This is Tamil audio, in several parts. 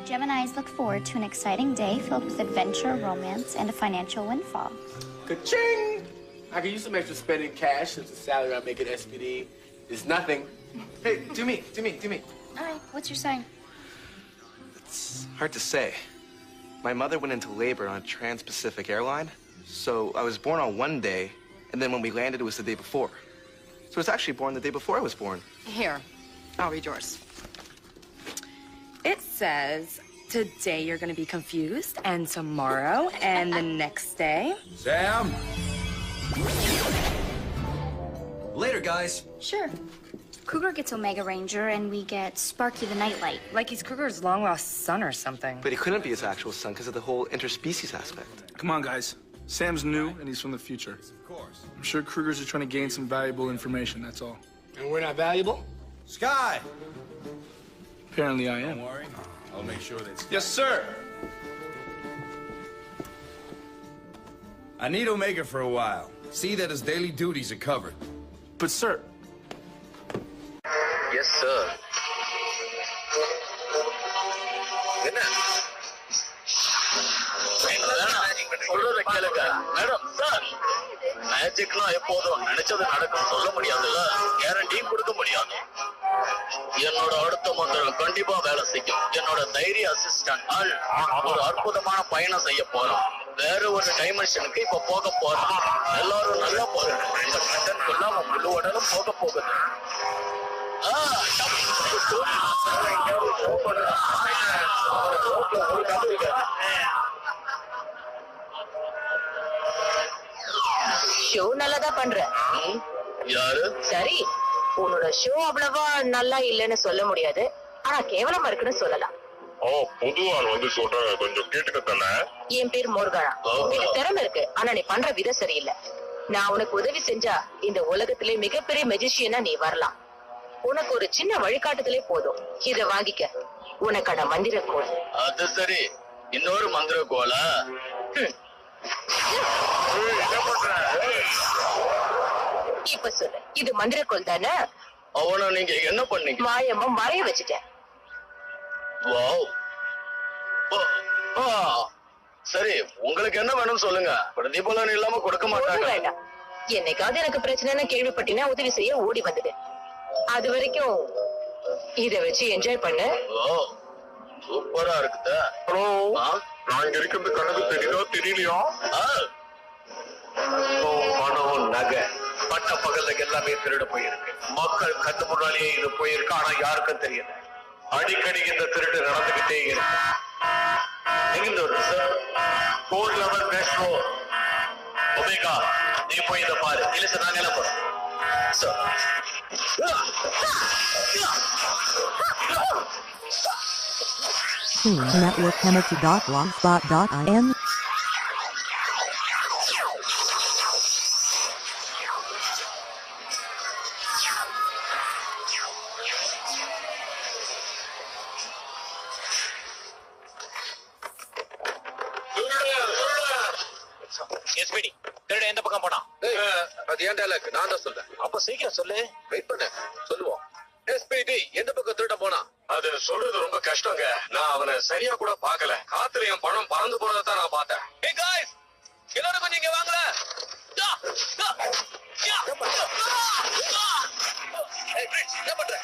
Geminis look forward to an exciting day filled with adventure, romance, and a financial windfall. Ka-ching! I could use some extra spending cash since the salary I make at SPD is nothing. Hey, do me. All right, what's your sign? It's hard to say. My mother went into labor on a Trans-Pacific airline, so I was born on one day, and then when we landed, it was the day before. So I was actually born the day before I was born. Here, I'll read yours. It says, today you're gonna be confused, and tomorrow, and the next day. Sam? Later, guys. Sure. Cougar gets Omega Ranger, and we get Sparky the Nightlight. Like he's Kruger's long-lost son or something. But he couldn't be his actual son because of the whole interspecies aspect. Come on, guys. Sam's new, and he's from the future. Of course. I'm sure Kruger's are trying to gain some valuable information, that's all. And we're not valuable? Sky! Apparently I am. Don't worry. I'll make sure that's... Yes, sir. I need Omega for a while. See that his daily duties are covered. But, sir... Yes, sir. என்ன சொல்றத கேளுங்க மேடம் சார் மேஜிக்லாம் எப்போதும் நினைச்சது நடக்கும் சொல்ல முடியாதுல்ல கேரண்டியும் கொடுக்க முடியாது என்னோட அடுத்த மந்திரம் கண்டிப்பா வேலை செய்யும் என்னோட தைரிய அசிஸ்டன்ட் ஒரு அற்புதமான பயணம் செய்ய போறோம் வேற ஒரு டைமென்ஷனுக்கு இப்ப போக போறோம் எல்லாரும் நல்லா போறோம் இந்த கண்டன் கொள்ளாம முழு உடலும் போக போகுது ஷோ நல்லாதான் பண்ற யாரு சரி உன்னோட ஷோ அவ்வளவா நல்லா இல்லைன்னு சொல்ல முடியாது ஆனா கேவலமா இருக்குன்னு சொல்லலாம் பொதுவாள் வந்து சொல்ற கொஞ்சம் கேட்டுக்க தானே என் பேர் மோர்கானா எனக்கு திறமை இருக்கு ஆனா நீ பண்ற விதம் சரியில்லை நான் உனக்கு உதவி செஞ்சா இந்த உலகத்திலே மிகப்பெரிய மெஜிஷியனா நீ வரலாம் உனக்கு ஒரு சின்ன வழிகாட்டுதலே போதும் இத வாங்கிக்க உனக்கான மந்திர கோல் அது சரி இன்னொரு மந்திர கோலா இப்ப சொல்லு இது மந்திர கோல் தானே அவனை நீங்க என்ன பண்ணீங்க மாயமா மறைய வச்சுட்டேன் சரி உங்களுக்கு என்ன வேணும் சொல்லுங்க பிரதிபலன் இல்லாம கொடுக்க மாட்டாங்க வேண்டாம் என்னைக்காவது எனக்கு பிரச்சனைன்னு கேள்விப்பட்டீங்கன்னா உதவி செய்ய ஓடி வந்தது அது வரைக்கும் இத வச்சு என்ஜாய் பண்ணு சூப்பரா இருக்குதா நான் இங்க இருக்கிறது கணக்கு தெரியுதோ தெரியலையோ பணம் நகை பட்ட பகல்ல எல்லாமே திருட போயிருக்கு மக்கள் கண்ணு முன்னாலேயே இது போயிருக்கு ஆனா யாருக்கும் தெரியல அடிக்கடி இந்த திருட்டு நடந்துகிட்டே இருக்கு எங்கிருந்து வருது சார் 4 லெவல் பேசுறோம் ஒமேகா நீ போய் இதை பாரு இல்ல சார் நாங்க எல்லாம் போறோம் சார் Network chemistry.blogspot.in எஸ்பிடி திருட எந்த பக்கம் போனா அது ஏன் டைலாக் நான் தான் சொல்றேன் அப்ப சீக்கிரம் சொல்லு வெயிட் பண்ணு சொல்லுவோம் எஸ்பிடி எந்த பக்கம் திருட போனா அது சொல்றது ரொம்ப கஷ்டங்க நான் அவனை சரியா கூட பாக்கல காத்துல என் பணம் பறந்து போனதான் நான் பார்த்தேன் ஏ गाइस எல்லாரும் கொஞ்சம் இங்க வாங்கல என்ன பண்ற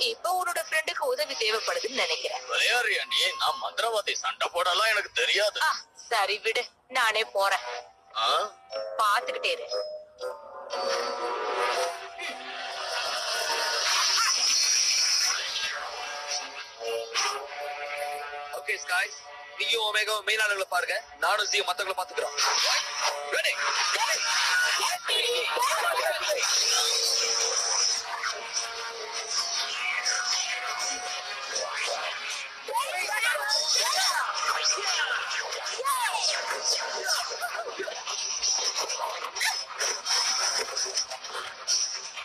இப்ப உன்னோட ஃப்ரெண்டுக்கு உதவி தேவைப்படுதுன்னு நினைக்கிறேன். விளையாடுறியா நீ? நான் மந்திரவாதி, சண்டை போடலாம் எனக்கு தெரியாது. சரி விடு, நானே போறேன். பாத்துக்கிட்டே இரு. ஓகே ஸ்கைஸ், நீயும் ஒமேகா மெயின் ஆளுங்களை பாருங்க, நானும் ஜியோ மத்தவங்களை பாத்துக்கிறோம். ரெடி?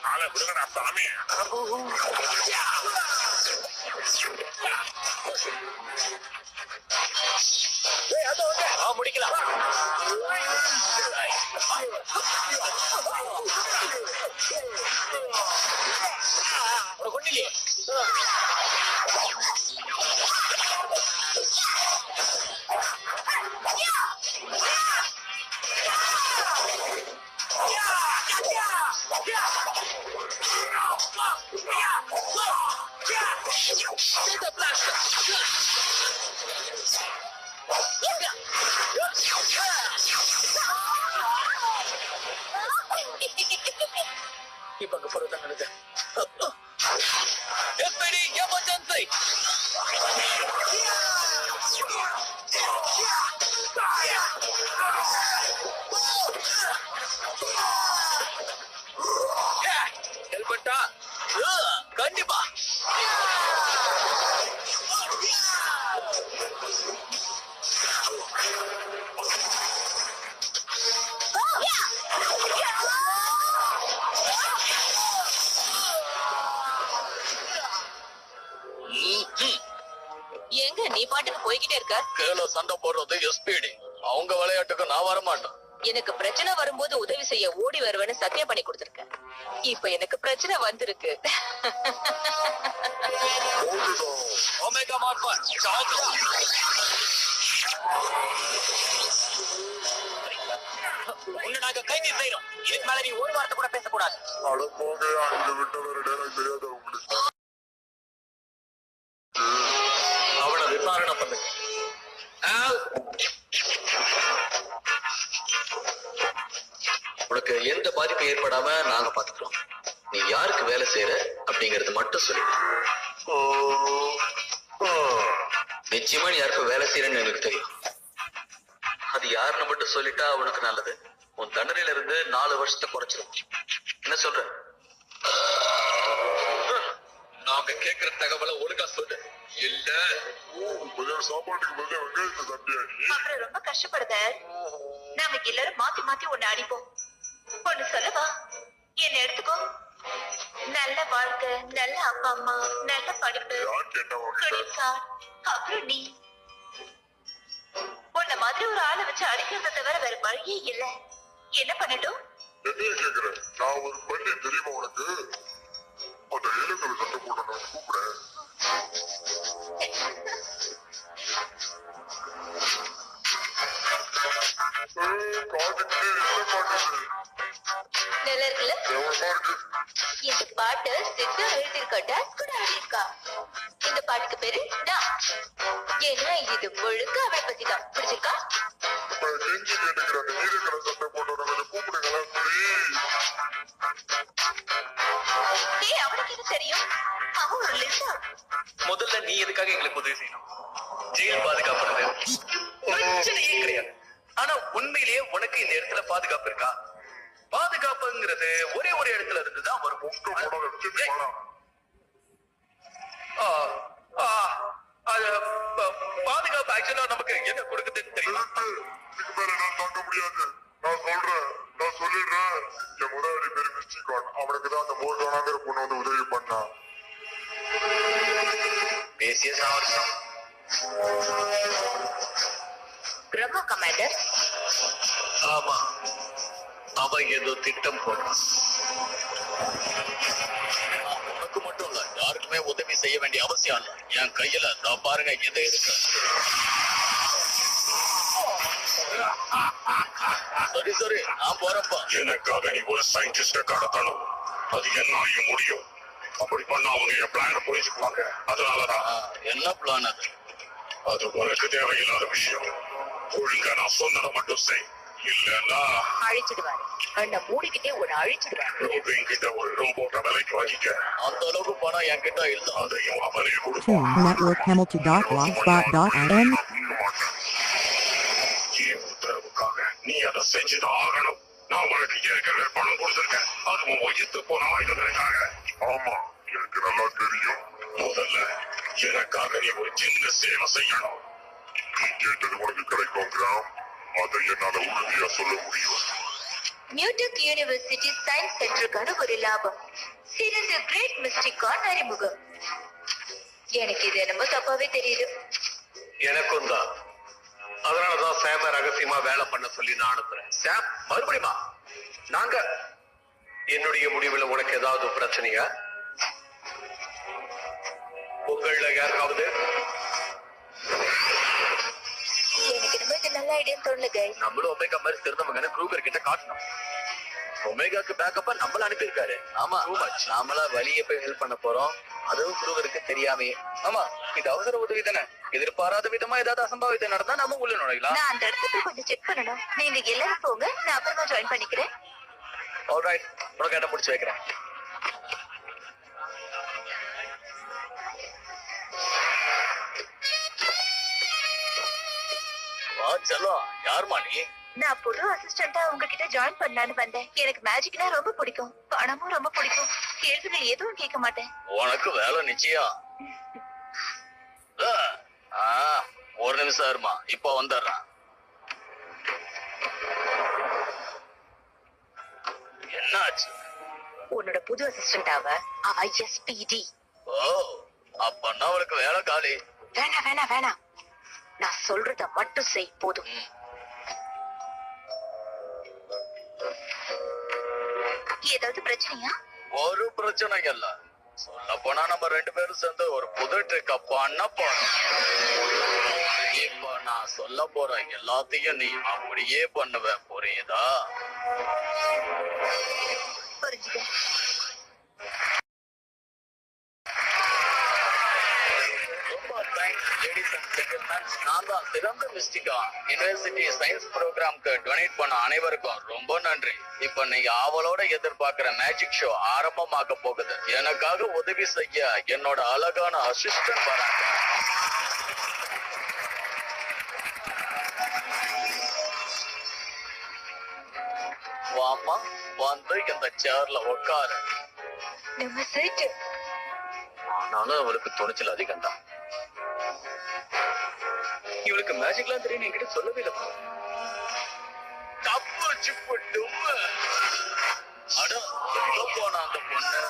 ஆளை விடுங்கடா சாமி. முடிக்கலாம். கொண்டிலே இப்ப அங்க போறதாங்க. SPD emergency. ஹெல்ப் பண்ணா கண்டிப்பா. எங்க நீ பாட்டுக்கு போய்கிட்டே இருக்க? கேள சண்டை போடுறது SPD. அவங்க விளையாட்டுக்கு நான் வர மாட்டேன். எனக்கு பிரச்சனை வரும்போது உதவி செய்ய ஓடி வருவேன்னு சத்தியம் பண்ணி கொடுத்திருக்கேன். இப்ப எனக்கு பிரச்சனை வந்திருக்கு. Omega mark 1 charge. உன்னை நாங்க கைது செய்யறோம். இதுக்கு மேல நீ ஒரு வார்த்தை கூட பேசக்கூடாது. அவனை விசாரணை பண்ணுங்க. உனக்கு எந்த பாதிப்பும் ஏற்படாம நாங்க பாத்துக்கிறோம். நீ யாருக்கு வேலை செய்யற அப்படிங்கறது மட்டும் சொல்லு. நிச்சயமா நீ யாருக்கு வேலை செய்யறன்னு எனக்கு தெரியும். அது யாருன்னு மட்டும் சொல்லிட்டா அவனுக்கு நல்லது. உன் தண்டனையில இருந்து 4 வருஷத்தை குறைச்சிடும். என்ன சொல்ற? நாங்க கேக்குற தகவலை ஒழுங்கா சொல்லு. இல்ல சாப்பாட்டுக்கு அப்புறம் ரொம்ப கஷ்டப்படுத. நாம எல்லாரும் மாத்தி மாத்தி ஒண்ணு அடிப்போம். ஒண்ணு சொல்லவா? என்ன எடுத்துக்கோ. நல்ல வாழ்க்கை, நல்ல அப்பா அம்மா, நல்ல படிப்பு, கிரெடிட் கார்டு, அப்புறம் நீ. உன்ன மாதிரி ஒரு ஆளை வச்சு அடிக்கிறத தவிர வேற வழியே இல்ல. என்ன பண்ணட்டும்? நான் ஒரு பள்ளி தெரியுமா உனக்கு? அந்த ஏழுக்களை சட்டை போட நான் கூப்பிடுறேன். நல்லா இருக்குல்ல? இந்த பாட்டு சித்தா எழுதியிருக்கா, டான்ஸ் கூட ஆடியிருக்கா. இந்த பாட்டுக்கு பேரு நான். ஏன்னா இது முழுக்க அவளை பத்தி தான். பிடிச்சிருக்கா? அவனுக்கு என்ன தெரியும்? அவன் ஒரு லிசர்ட். முதல்ல நீ எதுக்காக எங்களுக்கு உதவி செய்யணும்? ஜெயில் பாதுகாப்பு பிரச்சனையே கிடையாது. ஆனா உண்மையிலேயே உனக்கு இந்த இடத்துல பாதுகாப்பு இருக்கா? பாதுகாப்புங்கிறது ஒரே ஒரு இடத்துல இருந்துதான் வரும். பாதுகாப்பு ஆக்சுவலா நமக்கு என்ன கொடுக்குதுன்னு தெரியும். தாங்க முடியாது. நான் சொல்றேன், நான் சொல்லிடுறேன். என் முதலாளி பேரு மிஸ்டிகான். அவனுக்குதான் அந்த மோர்கானாங்கிற பொண்ணு வந்து உதவி பண்ணா. பேசிய சாவரம். பிரம்மா கமாண்டர். ஆமா, அவன் ஏதோ திட்டம் போடுறான். உனக்கு மட்டும் இல்ல, யாருக்குமே உதவி செய்ய வேண்டிய அவசியம் இல்ல. என் கையில நான் பாருங்க எது இருக்கு. சரி சரி, நான் போறப்பா. எனக்காக நீ ஒரு சயின்டிஸ்ட கடத்தணும். அது என்னால முடியும். அப்படி பண்ணா அவங்க என் பிளான புரிஞ்சுக்குவாங்க. அதனாலதான். என்ன பிளான் அது? அது உனக்கு தேவையில்லாத விஷயம். ஒழுங்கா நான் சொன்னதை மட்டும் செய். இல்லன்னா அழிச்சிடுவாரு. கண்ணை மூடிக்கிட்டே உன்னை அழிச்சிடுவாரு. ரோபின் கிட்ட ஒரு ரோபோட்ட விலைக்கு வாங்கிக்க. அந்த அளவுக்கு பணம் என்கிட்ட இல்ல. அதையும் அவனே Tune கொடுப்பான். Network Hamilton.blogspot.in. என் உத்தரவுக்காக நீ அதை செஞ்சுதான் ஆகணும். நான் உனக்கு ஏற்கனவே பணம் கொடுத்திருக்கேன். அதுவும் ஒய்த்து போன ஆயுதங்களுக்காக. ஆமா, எனக்கு நல்லா தெரியும். முதல்ல எனக்காக நீ ஒரு சின்ன சேவை செய்யணும். நீ கேட்டது உனக்கு கிடைக்கும் கிராம். அதை என்னால உறுதியா சொல்ல முடியும். நியூடெக் யூனிவர்சிட்டி சயின்ஸ் சென்டருக்கான ஒரு லாபம். சிறந்த கிரேட் மிஸ்டிக்கான் அறிமுகம். எனக்கு இது என்னமோ தப்பாவே தெரியுது. எனக்கும் தான். அதனாலதான் சாம ரகசியமா வேலை பண்ண சொல்லி நான் அனுப்புறேன். சாம், மறுபடியுமா? நாங்க என்னுடைய முடிவுல உனக்கு ஏதாவது பிரச்சனையா? உங்கள யாருக்காவது? எனக்கு என்னமோ இது நல்ல ஐடியா தோணல கைஸ். நம்மளும் ஒமேகா மாதிரி தெரிந்தவங்க க்ரூகர் கிட்ட காட்டணும். ஒமேகாக்கு பேக்கப்பா நம்மள அனுப்பியிருக்காரு. ஆமா, நாமளா வழிய போய் ஹெல்ப் பண்ண போறோம். அதுவும் குருவருக்கு தெரியாமே. ஆமா, இது அவசர உதவி தானே. எதிர்பாராத விதமா ஏதாவது அசம்பாவிதம் நடந்தா நம்ம உள்ள நுழையலாம். நான் அந்த இடத்துக்கு கொஞ்சம் செக் பண்ணணும். நீங்க எல்லாரும் போங்க, நான் அப்புறமா ஜாயின் பண்ணிக்கிறேன். ஆல்ரைட், உனக்கு இடம் பிடிச்சு வைக்கிறேன். செல்லம், யாருமா நீ? நான் புது அசிஸ்டண்டா உங்ககிட்ட ஜாயின் பண்ணலான்னு வந்தேன். எனக்கு மேஜிக்னா ரொம்ப பிடிக்கும், பணமும் ரொம்ப பிடிக்கும். கேள்விகள் எதுவும் கேட்க மாட்டேன். உனக்கு வேலை நிச்சயம். ஒரு நிமிஷம் இருமா, இப்ப வந்துடுறான். என்னாச்சு? உன்னோட புது அசிஸ்டண்டாவ அவ SPD. ஓ, அப்பன்னா அவளுக்கு வேலை காலி. வேணாம் வேணாம் வேணாம், நான் சொல்றத மட்டும் செய் போதும். ஏதாவது பிரச்சனையா? ஒரு பிரச்சனை இல்ல. சொல்ல போனா நம்ம ரெண்டு பேரும் சேர்ந்து ஒரு புது ட்ரிக்க பண்ண போறோம். இப்ப நான் சொல்ல போற எல்லாத்தையும் நீ அப்படியே பண்ணுவ, புரியுதா? புரிஞ்சுக்க. நான் தான் சிறந்த மிஸ்டிகா யூனிவர்சிட்டி சயின்ஸ் ப்ரோக்ராம்க்கு டொனேட் பண்ண அனைவருக்கும் ரொம்ப நன்றி. இப்ப நீங்க ஆவலோட எதிர்பார்க்கிற மேஜிக் ஷோ ஆரம்பமாக போகுது. எனக்காக உதவி செய்ய என்னோட அழகான அசிஸ்டன்ட் வராங்க. வாமா, வந்து இந்த சேர்ல உட்காரு. நம்ம சீட்டு. ஆனாலும் அவளுக்கு துணிச்சல் அதிகம் தான். இவளுக்கு மேஜிக்லாம் தெரியும், என்கிட்ட சொல்லவே இல்லை. தப்பு சிப்பு டும்மு. அட, எங்க போனா அந்த பொண்ணு?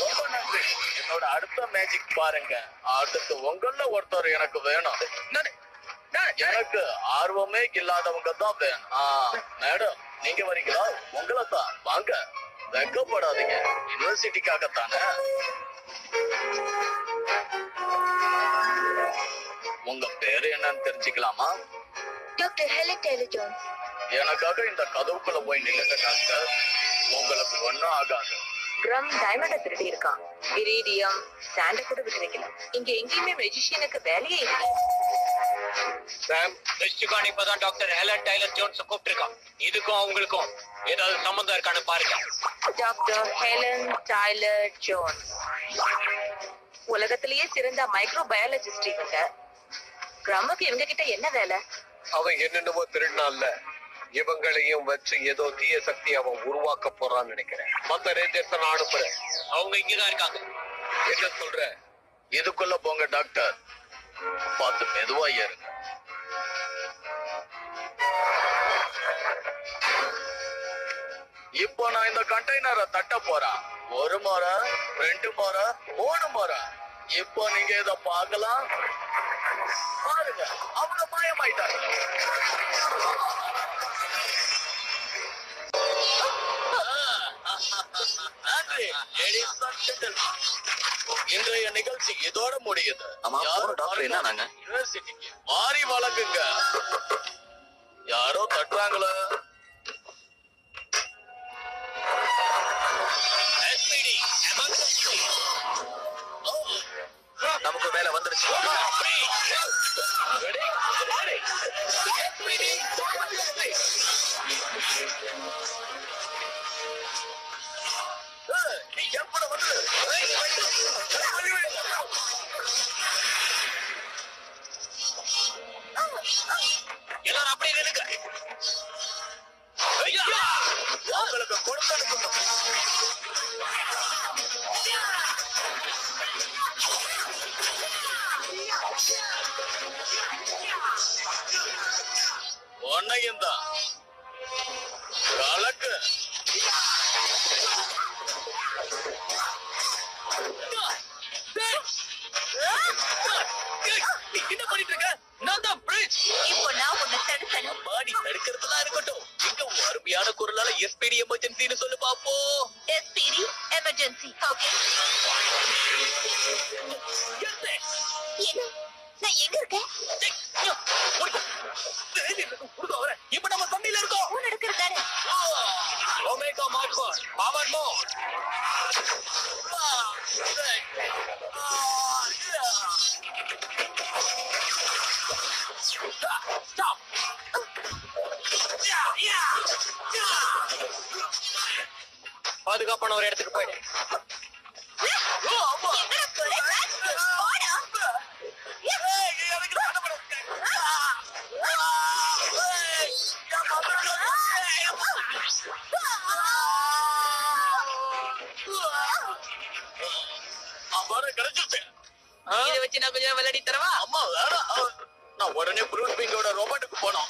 ரொம்ப நன்றி. என்னோட அடுத்த மேஜிக் பாருங்க. அடுத்து உங்கள ஒருத்தர் எனக்கு வேணும். எனக்கு ஆர்வமே இல்லாதவங்க தான் வேணும். மேடம், நீங்க வரீங்களா? உங்களை தான். வாங்க, வெக்கப்படாதீங்க. யூனிவர்சிட்டிக்காகத்தானே. உங்க பேரு என்னன்னு தெரிஞ்சுக்கலாமா? Doctor Helen Taylor Jones. எனக்காக இந்த கதவுக்குள்ள போய் நில்லுங்க டாக்டர். உங்களுக்கு ஒன்னும் ஆகாது. கிரம் டைமண்ட திருடி இருக்கான். இரிடியம் சாண்ட கூட விட்டு வைக்கல. இங்க எங்கேயுமே மெஜிஷியனுக்கு வேலையே இல்லை. சாம், மிஸ்டிகான் இப்பதான் டாக்டர் ஹெலன் டெய்லர் ஜோன்ஸ் கூப்பிட்டிருக்கான். இதுக்கும் அவங்களுக்கும் ஏதாவது சம்பந்தம் இருக்கான்னு பாருங்க. டாக்டர் ஹெலன் டெய்லர் ஜோன்ஸ் உலகத்திலேயே சிறந்த மைக்ரோ பயாலஜிஸ்ட் இவங்க. கிரமுக்கு இவங்க கிட்ட என்ன வேலை? அவன் என்னென்னவோ திருடினான்ல, இவங்களையும் வச்சு ஏதோ தீய சக்தி அவன் உருவாக்க போறான்னு நினைக்கிறேன். மத்த ரேஞ்சர்ஸ் நான் அனுப்புறேன். அவங்க இங்கதான் இருக்காங்க. என்ன சொல்ற? இதுக்குள்ள போங்க டாக்டர். பார்த்து மெதுவா ஏறுங்க. இப்போ நான் இந்த கண்டெய்னரை தட்ட போறேன். ஒரு முறை, 2 முறை, 3 முறை. இப்போ நீங்க இத பார்க்கலாம். பாருங்க, அவங்க மாயமாயிட்டாங்க. இன்றைய நிகழ்ச்சி இதோட முடியுது. யூனிவர்சிட்டிக்கு மாறி வழங்குங்க. யாரோ தட்டுறாங்களா? உங்களுக்கு கொடுத்தனுப்பணும். உன்னையும் தான் கலக்கு. என்ன பண்ணிட்டு இருக்க? நான் தான் பிரிட்ஜ். இப்போ நான் உன்னை தடுக்கணும். நீ தடுக்கிறதுலாம் இருக்கட்டும். இங்க அருமையான குரலால SPD எமர்ஜென்சின்னு சொல்லு பாப்போம். SPD emergency. ஓகே. என்ன? நான் எங்க இருக்கேன்? இப்ப நம்ம சண்டையில இருக்கோம். போன் எடுக்கிறதானே? Omega mark power mode. Stop. பாதுகாப்பான ஒரு இடத்துக்கு போயிடு. இதை வச்சு நான் கொஞ்சம் விளையாடி தரவா? அம்மா வேணாம். நான் உடனே ப்ரூட் பிங்கோட ரோபோட்டுக்கு போனோம்.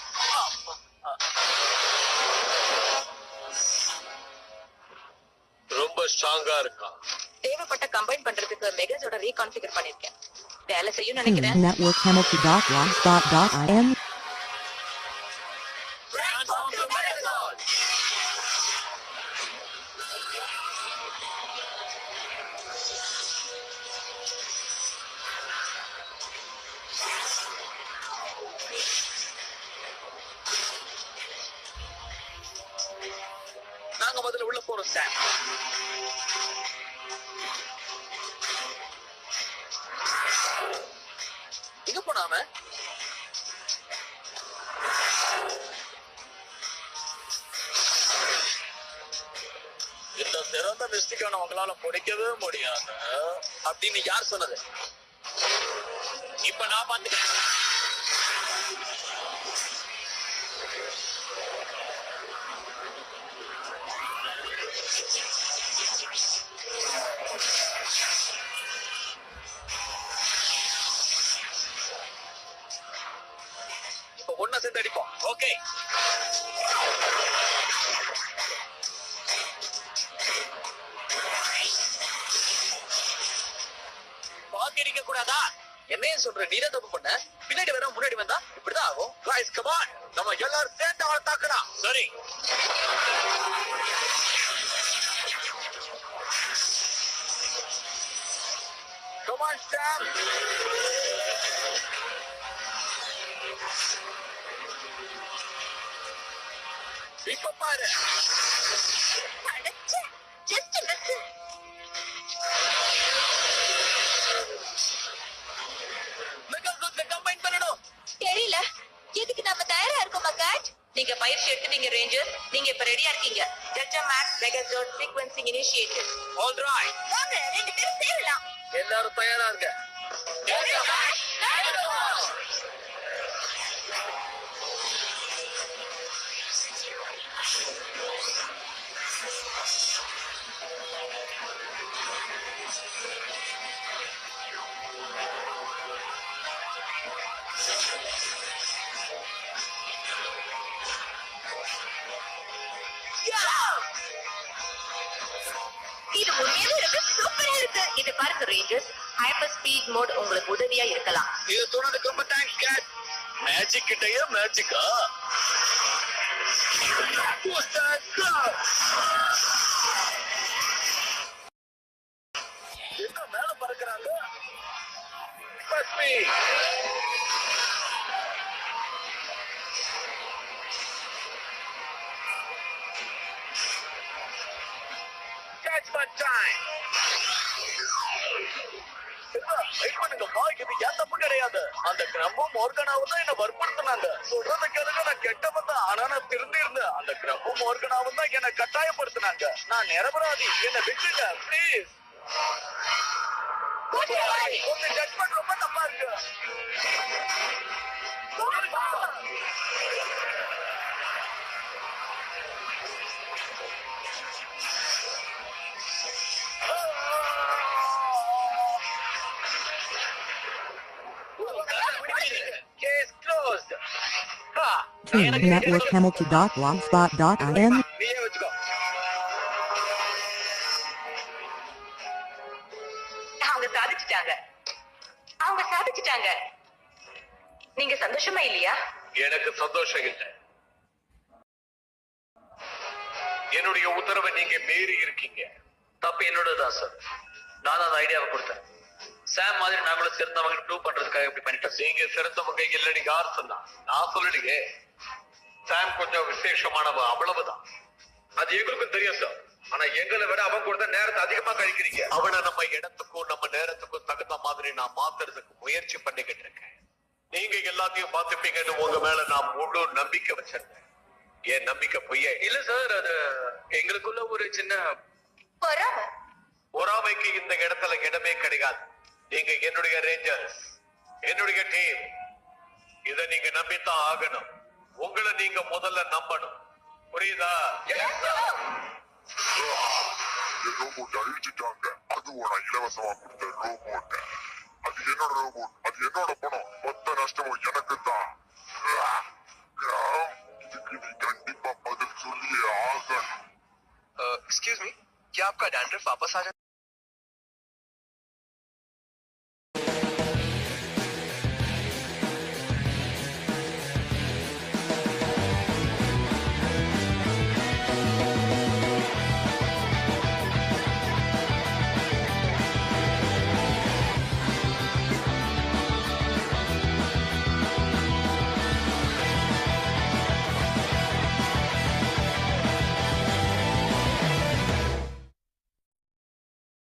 ரொம்ப ஸ்ட்ராங்கா இருக்கா. தேவைப்பட்ட கம்பைன் பண்றதுக்கு மெகஸோட ரீகான்ஃபிகர் பண்ணிருக்கேன். வேலை செய்யும் நினைக்கிறேன். Networkhammock.blogspot.in நாங்க முதல்ல உள்ள போறோம் சாம். எங்க போனாம? இந்த சிறந்த மிஸ்டிக்கான உங்களால பிடிக்கவே முடியாது அப்படின்னு யார் சொன்னது? இப்ப நான் பாத்துக்கிறேன். இப்ப ஒன்னா சேர்ந்து அடிப்போம். ஓகே. பாக்கடிக்க கூடாதா? என்னையும் சொல்ற, நீதான் தப்பு பண்ண. பின்னாடி வேற முன்னாடி வந்தா இப்படிதான் ஆகும். கைஸ் கம் ஆன், நம்ம எல்லாரும் சேர்ந்து அவளை தாக்கலாம். சரி. கம் ஆன் சாம். இப்ப பாரு. Just miss. கம்பைன் பண்ணணும். தெரியல. எதுக்கு நாம தயாரா இருக்கோமா காட்? நீங்க பயிற்சி எடுத்துட்டீங்க ரேஞ்சர்ஸ். நீங்க இப்ப ரெடியா இருக்கீங்க. ஜட்ஜா max megazord sequencing initiative. All right. வாங்க ரெண்டு பேரும் சேரலாம். எல்லாரும் தயாரா இருங்க. இது உண்மையிலே இருக்கு, சூப்பரா இருக்கு. இது பாருங்க ரேஞ்சர்ஸ், ஹைப்பர் ஸ்பீட் மோட் உங்களுக்கு உதவியா இருக்கலாம். இது சொன்னதுக்கு ரொம்ப தேங்க்ஸ் கேட். மேஜிக் கிட்டயே மேஜிக்கா? என்ன மேல பறக்குறாங்க? Judgment time. வெயிட் பண்ணுங்கப்பா, இது ஏன் தப்பு கிடையாது. அந்த கிரம்பும் மோர்கனாவும் தான் என்ன வற்புறுத்தினாங்க. சொல்றத கேளுங்க, நான் கெட்டவன் தான். ஆனா நான் திருந்தி இருந்தேன். அந்த கிரம்பும் மோர்கனாவும் தான் என்ன கட்டாயப்படுத்தினாங்க. நான் நிரபராதி, என்ன விட்டுங்க ப்ளீஸ். உங்க ஜட்மெண்ட் ரொம்ப தப்பா இருக்கு. Cartoon Network Hamilton.blogspot.in. நீயே வச்சுக்கோ. அவங்க சாதிச்சுட்டாங்க. அவங்க சாதிச்சுட்டாங்க. நீங்க சந்தோஷமா இல்லையா? எனக்கு சந்தோஷம் இல்லை. என்னுடைய உத்தரவை நீங்க மீறி இருக்கீங்க. தப்பு என்னோடதான் சார். நான் அந்த ஐடியாவை கொடுத்தேன். சாம் மாதிரி நாங்களும் சிறந்தவங்க ப்ரூவ் பண்றதுக்காக இப்படி பண்ணிட்டோம். நீங்க சிறந்தவங்க இல்ல, நீங்க யார் சொன்னா? நான் சொல்லலையே. சாம் கொஞ்சம் விசேஷமானவ, அவ்வளவுதான். அது எங்களுக்கும் தெரியும் சார். ஆனா எங்களை விட அவன் கூட தான் நேரத்தை அதிகமா கழிக்கிறீங்க. அவனை நம்ம இடத்துக்கும் நம்ம நேரத்துக்கும் தகுந்த மாதிரி நான் மாத்துறதுக்கு முயற்சி பண்ணிக்கிட்டு இருக்கேன். நீங்க எல்லாத்தையும் பார்த்துப்பீங்கன்னு உங்க மேல நான் முழு நம்பிக்கை வச்சிருந்தேன். என் நம்பிக்கை பொய்யே இல்ல சார், அது எங்களுக்குள்ள ஒரு சின்ன பொறாமைக்கு இந்த இடத்துல இடமே கிடையாது. நீங்க என்னுடைய ரேஞ்சர்ஸ், என்னுடைய டீம். இத நீங்க நம்பித்தான் ஆகணும். உங்களை நீங்க முதல்ல நம்பணும். புரியுதா? ரோபோட் அழிச்சிட்டாங்க. அதுவும் நான் இலவசமா கொடுத்த ரோபோட். அது என்னோட ரோபோட், அது என்னோட பணம். மொத்த நஷ்டமும் எனக்கு தான். இதுக்கு நீ கண்டிப்பா பதில் சொல்லியே ஆகணும். एक्सक्यूज मी, क्या आपका डैंड्रफ वापस आ जाए?